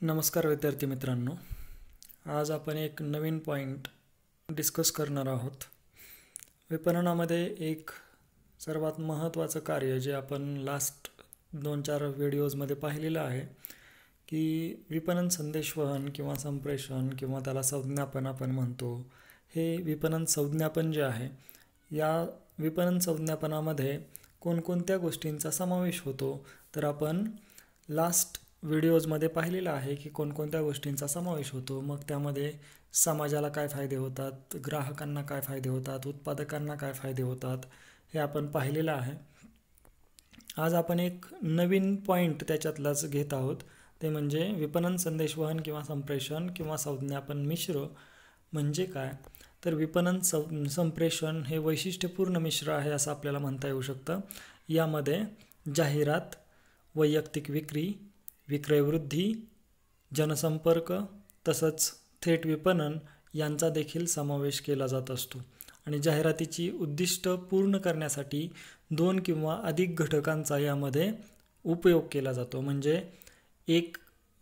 नमस्कार विद्यार्थी मित्रांनो, आज आपण एक नवीन पॉईंट डिस्कस करणार आहोत। विपणनामध्ये एक सर्वात महत्त्वाचं कार्य जे आपण लास्ट 2-4 व्हिडिओजमध्ये पाहिलेलं आहे की विपणन संदेशवहन किंवा संप्रेषण किंवा त्याला संज्ञापन आपण म्हणतो। हे विपणन संज्ञापन जे आहे, या विपणन संज्ञापनामध्ये कोणकोणत्या गोष्टींचा समावेश होतो, तर आपण लास्ट व्हिडिओजमध्ये पाहिलेलं आहे की कोणकोणत्या गोष्टींचा समावेश होतो। मग त्यामध्ये समाजाला काय फायदे होतात, ग्राहकांना काय फायदे होतात, उत्पादकांना काय फायदे होतात, हे आपण पाहिलेलं आहे। आज आपण एक नवीन पॉईंट त्याच्यातलाच घेत आहोत, ते म्हणजे विपणन संदेशवहन किंवा संप्रेषण किंवा संज्ञापन मिश्र म्हणजे काय। तर विपणन संप्रेषण हे वैशिष्ट्यपूर्ण मिश्र आहे असं आपल्याला म्हणता येऊ शकतं। यामध्ये जाहिरात, वैयक्तिक विक्री, विक्रयवृद्धी, जनसंपर्क तसंच थेट विपणन यांचा देखील समावेश केला जात असतो। आणि जाहिरातीची उद्दिष्ट पूर्ण करण्यासाठी 2 किंवा अधिक घटकांचा यामध्ये उपयोग केला जातो। म्हणजे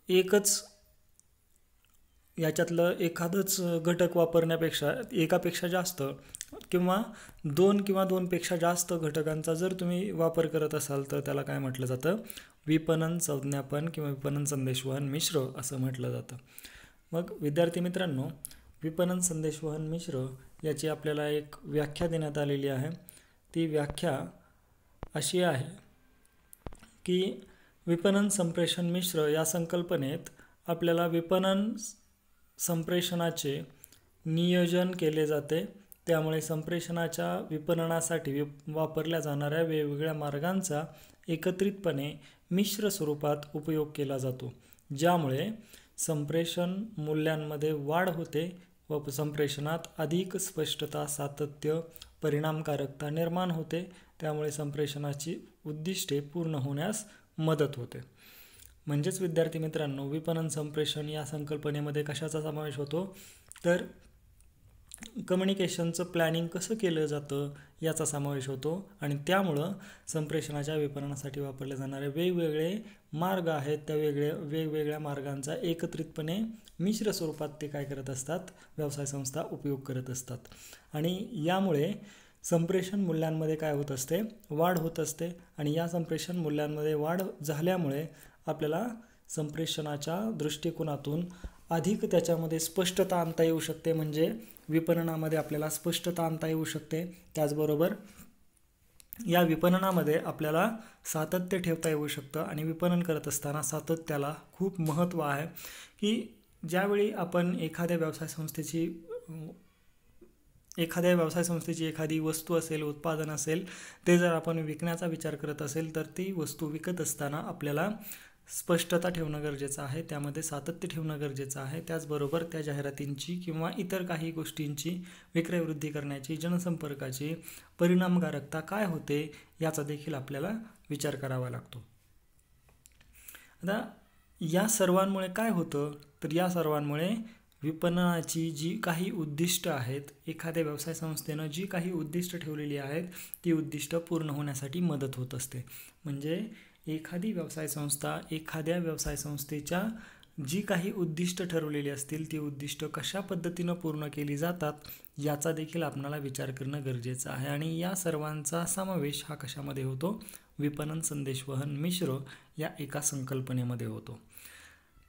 एकच याच्यातलं एखादच घटक वापरण्यापेक्षा एकापेक्षा जास्त किंवा 2 किंवा 2 पेक्षा जास्त घटकांचा जर तुम्ही वापर करत असाल तर त्याला काय म्हटलं जातं, विपणन संज्ञापन किंवा विपणन संदेशवहन मिश्र असं म्हटलं जातं। मग विद्यार्थी मित्रांनो, विपणन संदेशवहन मिश्र याची आपल्याला एक व्याख्या देण्यात आलेली आहे। ती व्याख्या अशी आहे की विपणन संप्रेषण मिश्र या संकल्पनेत आपल्याला विपणन संप्रेषणाचे नियोजन केले जाते। त्यामुळे संप्रेषणाच्या विपणनासाठी वापरल्या जाणाऱ्या वेगवेगळ्या मार्गांचा एकत्रितपणे मिश्र स्वरूपात उपयोग केला जातो, ज्यामुळे संप्रेषण मूल्यांमध्ये वाढ होते व संप्रेषणात अधिक स्पष्टता, सातत्य, परिणामकारकता निर्माण होते। त्यामुळे संप्रेषणाची उद्दिष्टे पूर्ण होण्यास मदत होते। म्हणजेच विद्यार्थी मित्रांनो, विपणन संप्रेषण या संकल्पनेमध्ये कशाचा समावेश होतो, तर कम्युनिकेशनचं प्लॅनिंग कसं केलं जातं याचा समावेश होतो। आणि त्यामुळं संप्रेषणाच्या विपणनासाठी वापरले जाणारे वेगवेगळे मार्ग आहेत, त्या वेगवेगळ्या मार्गांचा एकत्रितपणे मिश्र स्वरूपात ते काय करत असतात, व्यवसाय संस्था उपयोग करत असतात। आणि यामुळे संप्रेषण मूल्यांमध्ये काय होत असते, वाढ होत असते। आणि या संप्रेषण मूल्यांमध्ये वाढ झाल्यामुळे आपल्याला संप्रेषणाच्या दृष्टिकोनातून अधिक त्याच्यामध्ये स्पष्टता आणता येऊ शकते। म्हणजे विपणनामध्ये आपल्याला स्पष्टता आणता येऊ शकते। त्याचबरोबर या विपणनामध्ये आपल्याला सातत्य ठेवता येऊ शकतं। आणि विपणन करत असताना सातत्याला खूप महत्त्व आहे की ज्यावेळी आपण एखाद्या व्यवसाय संस्थेची एखादी वस्तू असेल, उत्पादन असेल, ते जर आपण विकण्याचा विचार करत असेल तर ती वस्तू विकत असताना आपल्याला स्पष्टता ठेवणं गरजेचं आहे, त्यामध्ये सातत्य ठेवणं गरजेचं आहे। त्याचबरोबर त्या जाहिरातींची किंवा इतर काही गोष्टींची विक्रयवृद्धी करण्याची, जनसंपर्काची परिणामकारकता काय होते याचा देखील आपल्याला विचार करावा लागतो। आता या सर्वांमुळे काय होतं, तर या सर्वांमुळे विपणनाची जी काही उद्दिष्ट आहेत, एखाद्या व्यवसाय संस्थेनं जी काही उद्दिष्ट ठेवलेली आहेत, ती उद्दिष्ट पूर्ण होण्यासाठी मदत होत असते। म्हणजे एखादी व्यवसाय संस्था एखाद्या व्यवसाय संस्थेच्या जी काही उद्दिष्ट ठरवलेली असतील, ती उद्दिष्ट कशा पद्धतीनं पूर्ण केली जातात याचा देखील आपल्याला विचार करणं गरजेचं आहे। आणि या सर्वांचा समावेश हा कशामध्ये होतो, विपणन संदेशवहन मिश्र या एका संकल्पनेमध्ये होतो।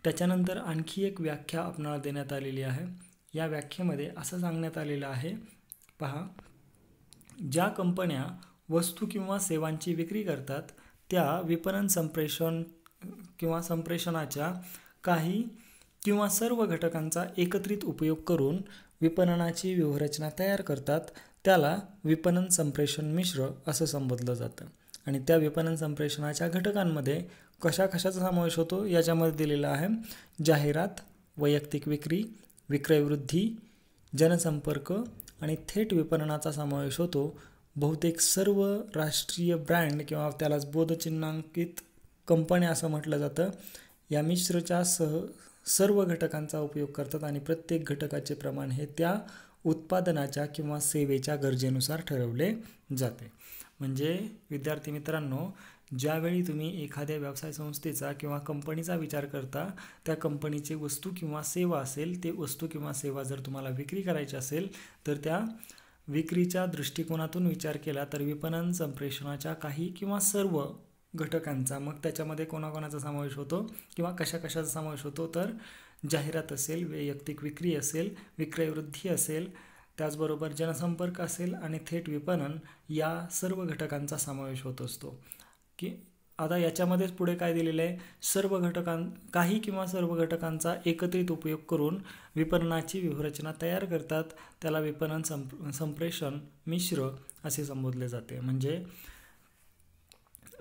त्याच्यानंतर आणखी एक व्याख्या आपल्याला देण्यात आलेली आहे। या व्याख्येमध्ये असं सांगण्यात आलेलं आहे, पहा, ज्या कंपन्या वस्तू किंवा सेवांची विक्री करतात त्या विपणन संप्रेषण किंवा संप्रेषणाच्या काही किंवा सर्व घटकांचा एकत्रित उपयोग करून विपणनाची व्यूहरचना तयार करतात, त्याला विपणन संप्रेषण मिश्र असं संबोधलं जातं। आणि त्या विपणन संप्रेषणाच्या घटकांमध्ये कशाचा समावेश होतो याच्यामध्ये दिलेला आहे, जाहिरात, वैयक्तिक विक्री, विक्रयवृद्धी, जनसंपर्क आणि थेट विपणनाचा समावेश होतो। बहुतेक सर्व राष्ट्रीय ब्रँड किंवा त्यालाच बोधचिन्हांकित कंपन्या असं म्हटलं जातं, या मिश्रच्या सर्व घटकांचा उपयोग करतात आणि प्रत्येक घटकाचे प्रमाण हे त्या उत्पादनाच्या किंवा सेवेच्या गरजेनुसार ठरवले जाते। म्हणजे विद्यार्थी मित्रांनो, ज्यावेळी तुम्ही एखाद्या व्यवसाय संस्थेचा किंवा कंपनीचा विचार करता, त्या कंपनीची वस्तू किंवा सेवा असेल, ते वस्तू किंवा सेवा जर तुम्हाला विक्री करायची असेल तर त्या विक्रीच्या दृष्टिकोनातून विचार केला तर विपणन संप्रेषणाच्या काही किंवा सर्व घटकांचा, मग त्याच्यामध्ये कोणाकोणाचा समावेश होतो किंवा कशाचा समावेश होतो, तर जाहिरात असेल, वैयक्तिक विक्री असेल, विक्रयवृद्धी असेल, त्याचबरोबर जनसंपर्क असेल आणि थेट विपणन, या सर्व घटकांचा समावेश होत असतो. की आता याच्यामध्येच पुढे काय दिलेलं आहे, काही किंवा सर्व घटकांचा एकत्रित उपयोग करून विपणनाची व्यूहरचना तयार करतात. त्याला विपणन संप्रेषण मिश्र असे संबोधले जाते. म्हणजे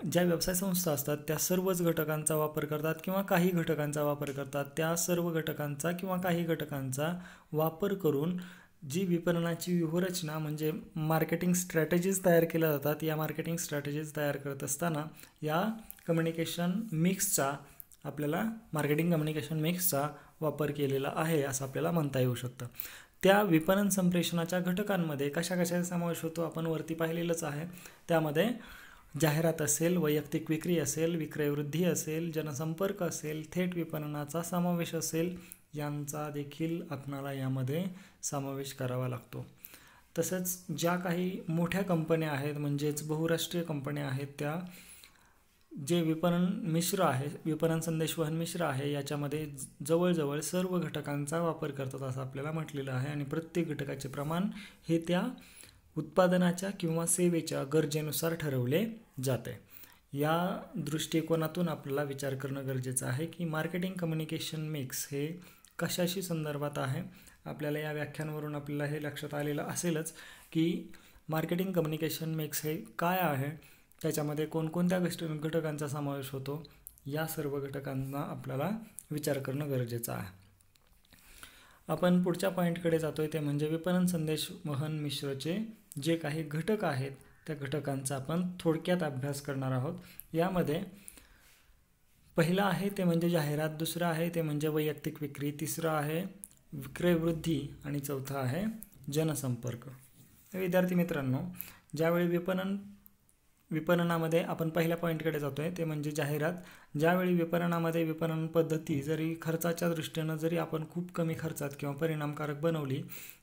ज्या व्यवसाय संस्था असतात त्या सर्वच घटकांचा वापर करतात किंवा काही घटकांचा वापर करतात. त्या सर्व घटकांचा किंवा काही घटकांचा वापर करून जी विपणनाची व्यूहरचना म्हणजे मार्केटिंग स्ट्रॅटेजीज तयार केल्या जातात. या मार्केटिंग स्ट्रॅटेजीज तयार करत असताना या मार्केटिंग कम्युनिकेशन मिक्सचा वापर केलेला आहे असं आपल्याला म्हणता येऊ शकतं. त्या विपणन संप्रेषणाच्या घटकांमध्ये कशाचा समावेश होतो आपण वरती पाहिलेलंच आहे. त्यामध्ये जाहिरात असेल, वैयक्तिक विक्री असेल, विक्रयवृद्धी असेल, जनसंपर्क असेल, थेट विपणनाचा समावेश असेल, यांचा देखील आपणाला यामध्ये समावेश करावा लागतो. तसंच ज्या काही मोठ्या कंपन्या आहेत म्हणजेच बहुराष्ट्रीय कंपन्या आहेत, त्या जे विपणन संदेशवहन मिश्र आहे याच्यामध्ये जवळजवळ सर्व घटकांचा वापर करतात असं आपल्याला म्हटलेलं आहे आणि प्रत्येक घटकाचे प्रमाण हे त्या उत्पादनाच्या किंवा सेवेच्या गरजेनुसार ठरवले जाते. या दृष्टिकोनातून आपल्याला विचार करणं गरजेचं आहे की मार्केटिंग कम्युनिकेशन मिक्स हे कशाशी संदर्भात आहे. आपल्याला या व्याख्यानावरून आपल्याला हे लक्षात आलेलं असेलच की मार्केटिंग कम्युनिकेशन मिक्स हे काय आहे, त्याच्यामध्ये कोणकोणत्या घटकांचा समावेश होतो, या सर्व घटकांना आपल्याला विचार करणं गरजेचं आहे. आपण पुढच्या पॉईंटकडे जातोय ते म्हणजे विपणन संदेश वहन मिश्रचे जे काही घटक आहेत त्या घटकांचा आपण थोडक्यात अभ्यास करणार आहोत. यामध्ये पहिला आहे ते म्हणजे जाहिरात, दुसरं आहे ते म्हणजे वैयक्तिक विक्री, तिसरं आहे विक्रयवृद्धी आणि चौथं आहे जनसंपर्क. विद्यार्थी मित्रांनो, ज्यावेळी विपणनामध्ये आपण पहिल्या पॉईंटकडे जातोय ते म्हणजे जाहिरात. ज्यावेळी विपणनामध्ये विपणन पद्धती जरी खर्चाच्या दृष्टीनं जरी आपण खूप कमी खर्चात किंवा परिणामकारक बनवली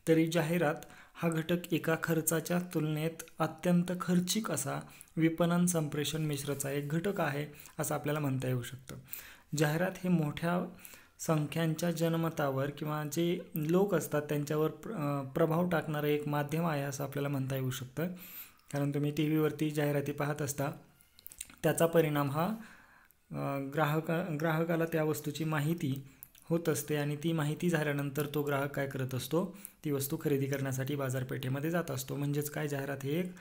तरी जाहिरात हा घटक एका खर्चाच्या तुलनेत अत्यंत खर्चिक असा विपणन संप्रेषण मिश्रचा एक घटक आहे असं आपल्याला म्हणता येऊ शकतं. जाहिरात हे मोठ्या संख्यांच्या जनमतावर किंवा जे लोक असतात त्यांच्यावर प्रभाव टाकणारं एक माध्यम आहे असं आपल्याला म्हणता येऊ शकतं. कारण तुम्ही टी व्हीवरती जाहिराती पाहत असता, त्याचा परिणाम हा ग्राहकाला त्या वस्तूची माहिती होत असते आणि ती माहिती झाल्यानंतर तो ग्राहक काय करत असतो, ती वस्तू खरेदी करण्यासाठी बाजारपेठेमध्ये जात असतो. म्हणजेच काय, जाहिरात हे एक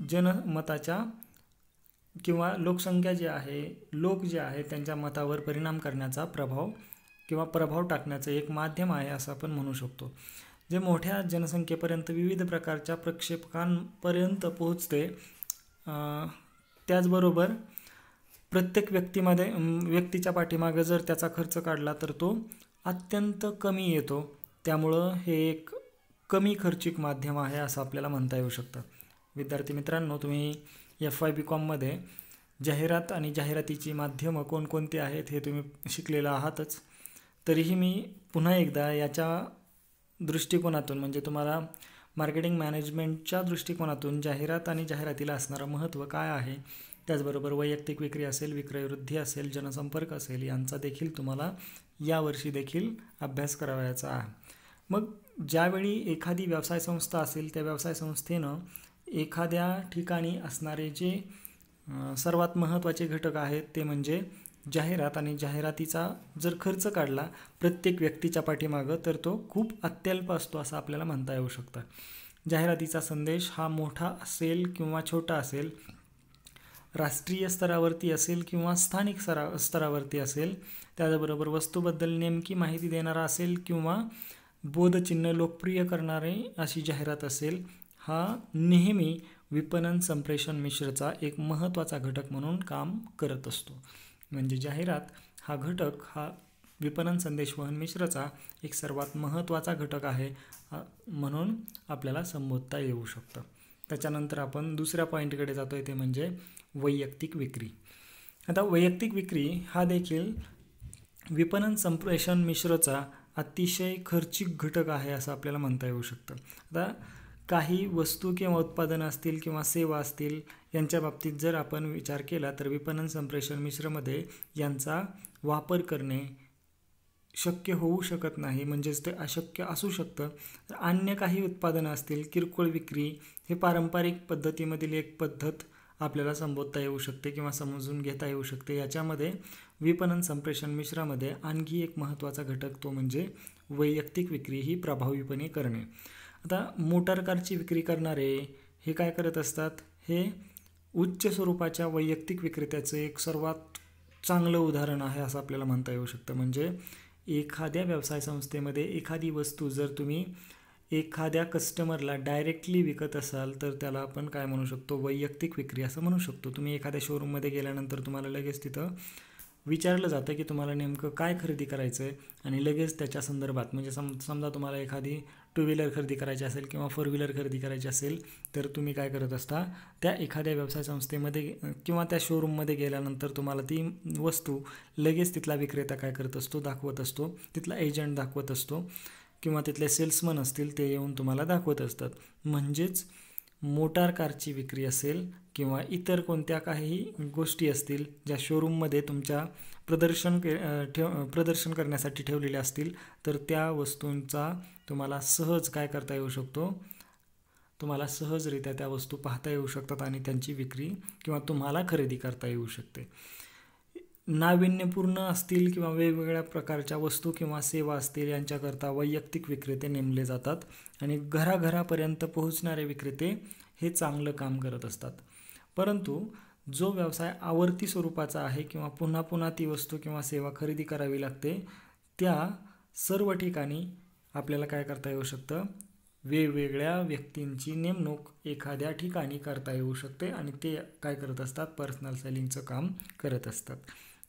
जनमताच्या किंवा लोकसंख्या जी आहे, लोक जे आहे त्यांच्या मतावर परिणाम करण्याचा प्रभाव टाकण्याचं एक माध्यम आहे असं आपण म्हणू शकतो. जे मोठ्या जनसंख्येपर्यंत विविध प्रकारच्या प्रक्षेपकांपर्यंत पोहोचते. त्याचबरोबर प्रत्येक व्यक्तीच्या पाठीमागे जर त्याचा खर्च काढला तर तो अत्यंत कमी येतो. त्यामुळं हे एक कमी खर्चिक माध्यम आहे असं आपल्याला म्हणता येऊ शकतं. विद्यार्थी मित्रांनो, तुम्ही FYBCOMमध्ये जाहिरात आणि जाहिरातीची माध्यमं कोणकोणती आहेत हे तुम्ही शिकलेलं आहातच. तरीही मी पुन्हा एकदा याच्या दृष्टिकोनातून म्हणजे तुम्हाला मार्केटिंग मॅनेजमेंटच्या दृष्टिकोनातून जाहिरात आणि जाहिरातीला असणारं महत्त्व काय आहे, त्याचबरोबर वैयक्तिक विक्री असेल, विक्रयवृद्धी असेल, जनसंपर्क असेल, यांचा देखील तुम्हाला यावर्षी देखील अभ्यास करावयाचा आहे. मग ज्यावेळी एखादी व्यवसाय संस्था असेल त्या व्यवसाय संस्थेनं एखाद्या ठिकाणी असणारे जे सर्वात महत्त्वाचे घटक आहेत ते म्हणजे जाहिरात आणि जाहिरातीचा जर खर्च काढला प्रत्येक व्यक्तीच्या पाठीमागं तर तो खूप अत्यल्प असतो असं आपल्याला म्हणता येऊ शकतं. जाहिरातीचा संदेश हा मोठा असेल किंवा छोटा असेल, राष्ट्रीय स्तरावरती असेल किंवा स्थानिक स्तरावरती असेल, त्याचबरोबर वस्तूबद्दल नेमकी माहिती देणारा असेल किंवा बोधचिन्ह लोकप्रिय करणारे अशी जाहिरात असेल, हा नेहमी विपणन संप्रेषण मिश्रचा एक महत्त्वाचा घटक म्हणून काम करत असतो. म्हणजे जाहिरात हा घटक हा विपणन संदेशवहन मिश्रचा एक सर्वात महत्त्वाचा घटक आहे म्हणून आपल्याला संबोधता येऊ शकतं. त्याच्यानंतर आपण दुसऱ्या पॉईंटकडे जातो आहे, ते म्हणजे वैयक्तिक विक्री. आता वैयक्तिक विक्री हा देखील विपणन संप्रेषण मिश्रचा अतिशय खर्चिक घटक आहे असं आपल्याला म्हणता येऊ शकतं. आता काही वस्तू किंवा उत्पादनं असतील किंवा सेवा असतील यांच्या बाबतीत जर आपण विचार केला तर विपणन संप्रेषण मिश्रमध्ये यांचा वापर करणे शक्य होऊ शकत नाही, म्हणजेच ते अशक्य असू शकतं. तर अन्य काही उत्पादनं असतील, किरकोळ विक्री हे पारंपरिक पद्धतीमधील एक पद्धत आपल्याला संबोधता येऊ शकते किंवा समजून घेता येऊ शकते. याच्यामध्ये विपणन संप्रेषण मिश्रामध्ये आणखी एक महत्त्वाचा घटक तो म्हणजे वैयक्तिक विक्री ही प्रभावीपणे करणे. आता मोटार कारची विक्री करणारे हे काय करत असतात, हे उच्च स्वरूपाच्या वैयक्तिक विक्रेत्याचं एक सर्वात चांगलं उदाहरण आहे असं आपल्याला म्हणता येऊ शकतं. म्हणजे एखाद्या व्यवसाय संस्थेमध्ये एखादी वस्तू जर तुम्ही एखाद्या कस्टमरला डायरेक्टली विकत असाल तर त्याला आपण काय म्हणू शकतो, वैयक्तिक विक्री असं म्हणू शकतो. तुम्ही एखाद्या शोरूममध्ये गेल्यानंतर तुम्हाला लगेच तिथं विचारलं जातं की तुम्हाला नेमकं काय खरेदी करायचं आहे आणि लगेच त्याच्या संदर्भात म्हणजे समजा तुम्हाला एखादी 2 व्हीलर खरेदी करायची असेल किंवा 4 व्हीलर खरेदी करायची असेल तर तुम्ही काय करत असता, त्या एखाद्या व्यवसाय संस्थेमध्ये किंवा त्या शोरूममध्ये गेल्यानंतर तुम्हाला ती वस्तू लगेच तिथला विक्रेता काय करत असतो, दाखवत असतो, तिथला एजंट दाखवत असतो किंवा तिथले सेल्समन असतील ते येऊन तुम्हाला दाखवत असतात. म्हणजेच मोटार कारची विक्री असेल किंवा इतर कोणत्या काही गोष्टी असतील ज्या शोरूममध्ये तुमच्या प्रदर्शन करण्यासाठी ठेवलेल्या असतील तर त्या वस्तूंचा तुम्हाला सहज काय करता येऊ शकतो, तुम्हाला सहजरित्या त्या वस्तू पाहता येऊ शकतात आणि त्यांची विक्री किंवा तुम्हाला खरेदी करता येऊ शकते. नाविन्यपूर्ण असतील किंवा वेगवेगळ्या प्रकारच्या वस्तू किंवा सेवा असतील यांच्याकरता वैयक्तिक विक्रेते नेमले जातात आणि घराघरापर्यंत पोहोचणारे विक्रेते हे चांगलं काम करत असतात. परंतु जो व्यवसाय आवर्ती स्वरूपाचा आहे किंवा पुन्हा पुन्हा ती वस्तू किंवा सेवा खरेदी करावी लागते, त्या सर्व ठिकाणी आपल्याला काय करता येऊ शकतं, वेगवेगळ्या व्यक्तींची नेमणूक एखाद्या ठिकाणी करता येऊ शकते आणि ते काय करत असतात, पर्सनल सेलिंगचं काम करत असतात.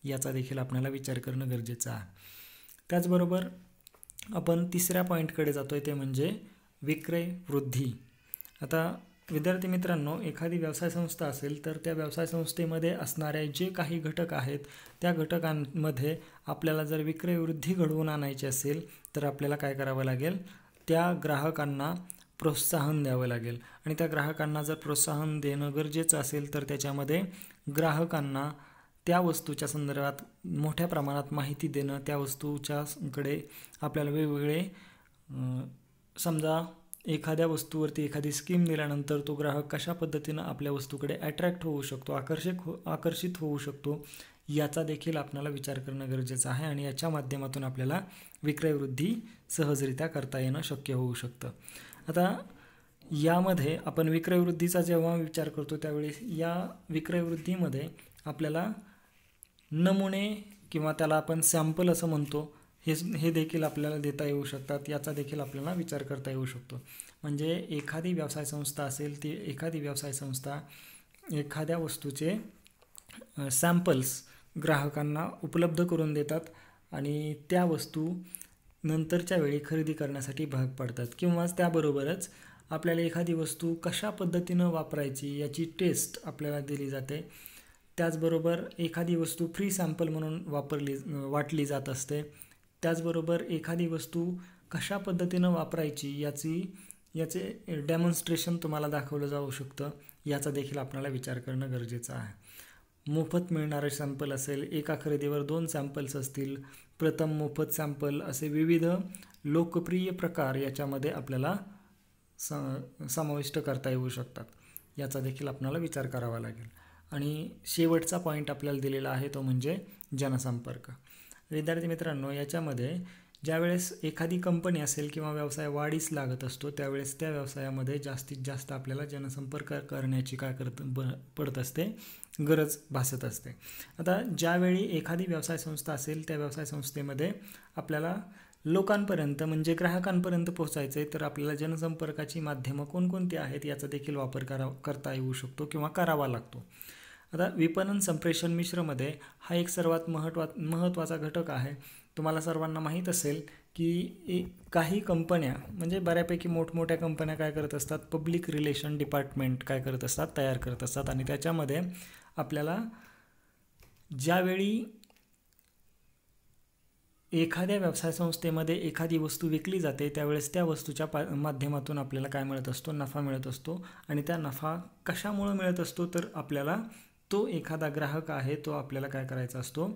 याचा देखील आपल्याला विचार करणं गरजेचं आहे. त्याचबरोबर आपण तिसऱ्या पॉईंटकडे जातो आहे, ते म्हणजे विक्रय वृद्धी. आता विद्यार्थी मित्रांनो, एखादी व्यवसाय संस्था असेल तर त्या व्यवसाय संस्थेमध्ये असणारे जे काही घटक आहेत त्या घटकांमध्ये आपल्याला जर विक्रय वृद्धी घडवून आणायची असेल तर आपल्याला काय करावं लागेल, त्या ग्राहकांना प्रोत्साहन द्यावं लागेल आणि त्या ग्राहकांना जर प्रोत्साहन देणं गरजेचं असेल तर त्याच्यामध्ये ग्राहकांना त्या वस्तूच्या संदर्भात मोठ्या प्रमाणात माहिती देणं, त्या वस्तूच्याकडे आपल्याला वेगवेगळे समजा एखाद्या वस्तूवरती एखादी स्कीम दिल्यानंतर तो ग्राहक कशा पद्धतीनं आपल्या वस्तूकडे अट्रॅक्ट होऊ शकतो, आकर्षित होऊ शकतो, याचा देखील आपल्याला विचार करणं गरजेचं आहे आणि याच्या माध्यमातून आपल्याला विक्रयवृद्धी सहजरित्या करता येणं शक्य होऊ शकतं. आता यामध्ये आपण विक्रयवृद्धीचा जेव्हा विचार करतो त्यावेळेस या विक्रयवृद्धीमध्ये आपल्याला नमुने किंवा त्याला आपण सॅम्पल असं म्हणतो हे देखील आपल्याला देता येऊ शकतात. याचा देखील आपल्याला विचार करता येऊ शकतो. म्हणजे एखादी व्यवसाय संस्था असेल ती एखादी व्यवसाय संस्था एखाद्या वस्तूचे सॅम्पल्स ग्राहकांना उपलब्ध करून देतात आणि त्या वस्तू नंतरच्या वेळी खरेदी करण्यासाठी भाग पडतात किंवा त्याबरोबरच आपल्याला एखादी वस्तू कशा पद्धतीनं वापरायची याची टेस्ट आपल्याला दिली जाते. त्याचबरोबर एखादी वस्तू फ्री सॅम्पल म्हणून वाटली जात असते. त्याचबरोबर एखादी वस्तू कशा पद्धतीनं वापरायची याचे डेमॉन्स्ट्रेशन तुम्हाला दाखवलं जाऊ शकतं. याचा देखील आपल्याला विचार करणं गरजेचं आहे. मोफत मिळणारे सॅम्पल असेल, एका खरेदीवर 2 सॅम्पल्स असतील, प्रथम मोफत सॅम्पल, असे विविध लोकप्रिय प्रकार याच्यामध्ये आपल्याला समाविष्ट करता येऊ शकतात. याचा देखील आपल्याला विचार करावा लागेल. आणि शेवटचा पॉईंट आपल्याला दिलेला आहे तो म्हणजे जनसंपर्क. विद्यार्थी मित्रांनो, याच्यामध्ये ज्यावेळेस एखादी कंपनी असेल किंवा व्यवसाय वाढीस लागत असतो त्यावेळेस त्या व्यवसायामध्ये जास्तीत जास्त आपल्याला जनसंपर्क करण्याची पडत असते, गरज भासत असते. आता ज्यावेळी एखादी व्यवसाय संस्था असेल त्या व्यवसाय संस्थेमध्ये आपल्याला लोकांपर्यंत म्हणजे ग्राहकांपर्यंत पोहोचायचं आहे तर आपल्याला जनसंपर्काची माध्यमं कोणकोणती आहेत याचा देखील वापर करता येऊ शकतो किंवा करावा लागतो. आता विपणन संप्रेषण मिश्रमध्ये हा एक सर्वात महत्त्वाचा घटक आहे. तुम्हाला सर्वांना माहीत असेल की काही कंपन्या म्हणजे बऱ्यापैकी मोठमोठ्या कंपन्या काय करत असतात, पब्लिक रिलेशन डिपार्टमेंट काय करत असतात, तयार करत असतात. आणि त्याच्यामध्ये आपल्याला ज्यावेळी एखाद्या व्यवसाय संस्थेमध्ये एखादी वस्तू विकली जाते त्यावेळेस त्या वस्तूच्या माध्यमातून आपल्याला काय मिळत असतो, नफा मिळत असतो. आणि त्या नफा कशामुळे मिळत असतो, तर आपल्याला तो एखादा ग्राहक आहे तो आपल्याला काय करायचा असतो,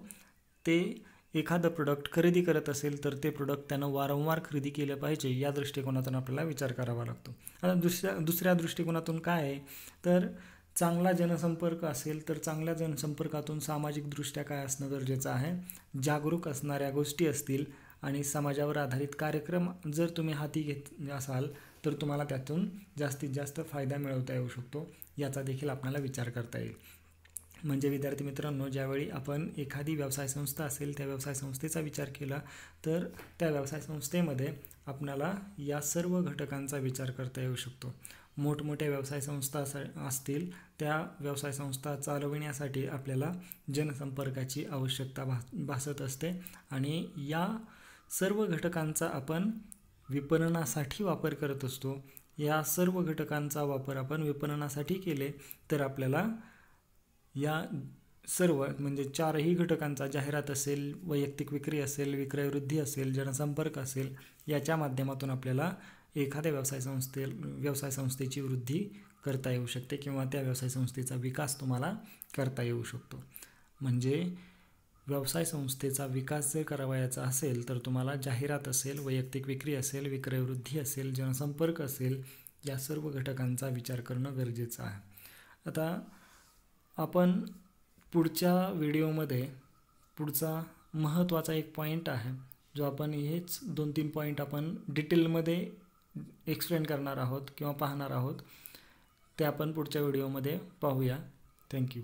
ते एखादं प्रोडक्ट खरेदी करत असेल तर ते प्रोडक्ट त्यानं वारंवार खरेदी केलं पाहिजे या दृष्टिकोनातून आपल्याला विचार करावा लागतो. आता दुसऱ्या दृष्टिकोनातून काय आहे, तर चांगला जनसंपर्क असेल तर चांगल्या जनसंपर्कातून सामाजिकदृष्ट्या काय असणं गरजेचं आहे, जागरूक असणाऱ्या गोष्टी असतील आणि समाजावर आधारित कार्यक्रम जर तुम्ही हाती घेत असाल तर तुम्हाला त्यातून जास्तीत जास्त फायदा मिळवता येऊ शकतो, याचा देखील आपल्याला विचार करता येईल. म्हणजे विद्यार्थी मित्रांनो, ज्यावेळी आपण एखादी व्यवसाय संस्था असेल त्या व्यवसाय संस्थेचा विचार केला तर त्या व्यवसाय संस्थेमध्ये आपल्याला या सर्व घटकांचा विचार करता येऊ शकतो. मोठमोठ्या व्यवसाय संस्था असतील त्या व्यवसाय संस्था चालविण्यासाठी आपल्याला जनसंपर्काची आवश्यकता भासत असते आणि या सर्व घटकांचा आपण विपणनासाठी वापर करत असतो. या सर्व घटकांचा वापर आपण विपणनासाठी केले तर आपल्याला या सर्व म्हणजे चारही घटकांचा, जाहिरात असेल, वैयक्तिक विक्री असेल, विक्रयवृद्धी असेल, जनसंपर्क असेल, याच्या माध्यमातून आपल्याला एखाद्या व्यवसाय संस्थेची वृद्धी करता येऊ शकते किंवा त्या व्यवसाय संस्थेचा विकास तुम्हाला करता येऊ शकतो. म्हणजे व्यवसाय संस्थेचा विकास जर करावयाचा असेल तर तुम्हाला जाहिरात असेल, वैयक्तिक विक्री असेल, विक्रयवृद्धी असेल, जनसंपर्क असेल, या सर्व घटकांचा विचार करणं गरजेचं आहे. आता आपण पुढच्या व्हिडिओमध्ये पुढचा महत्त्वाचा एक पॉईंट आहे जो आपण हेच 2-3 पॉईंट आपण डिटेलमध्ये एक्सप्लेन करणार आहोत किंवा पाहणार आहोत, ते आपण पुढच्या व्हिडिओमध्ये पाहूया. थँक्यू.